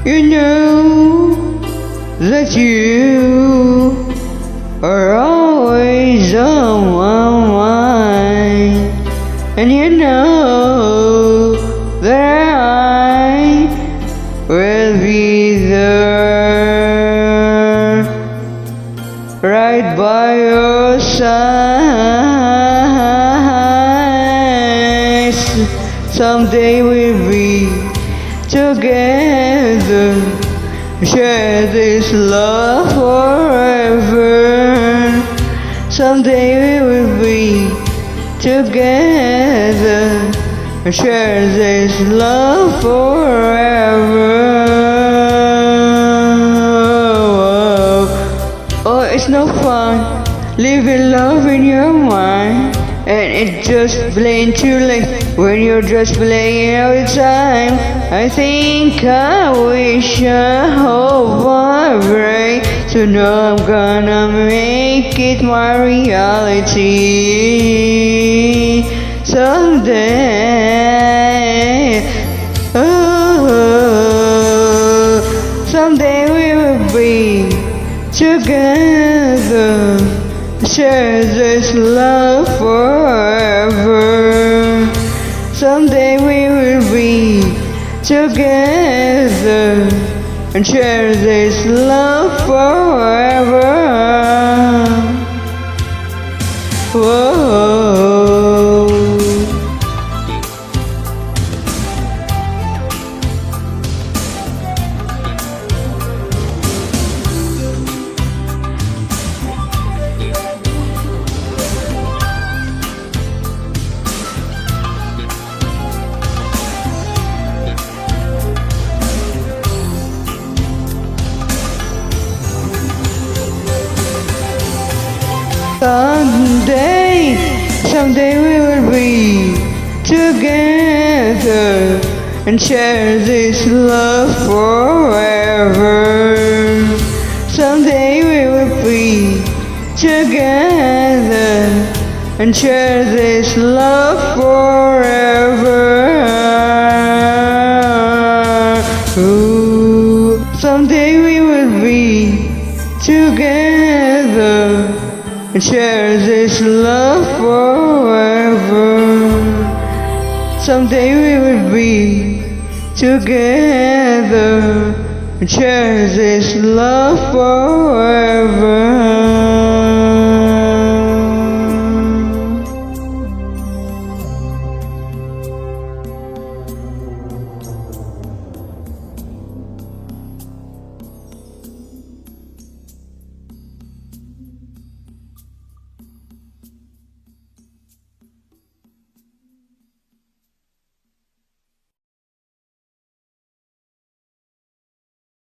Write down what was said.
You know that you are always on my mind, and you know that I will be there, right by your side. Someday we'll be together, share this love forever. Someday we will be together, share this love forever. Oh, it's no fun living love in your mind, and it's just plain too late when you're just playing all the time. I think I wish, I hope, I pray to know I'm gonna make it my reality someday. Oh, someday we will be together, share this love forever. Someday we will be together and share this love forever. Whoa. Someday we will be together and share this love forever. Someday we will be together and share this love forever. Ooh. Someday we will be together and share this love forever. Someday we will be together and share this love forever.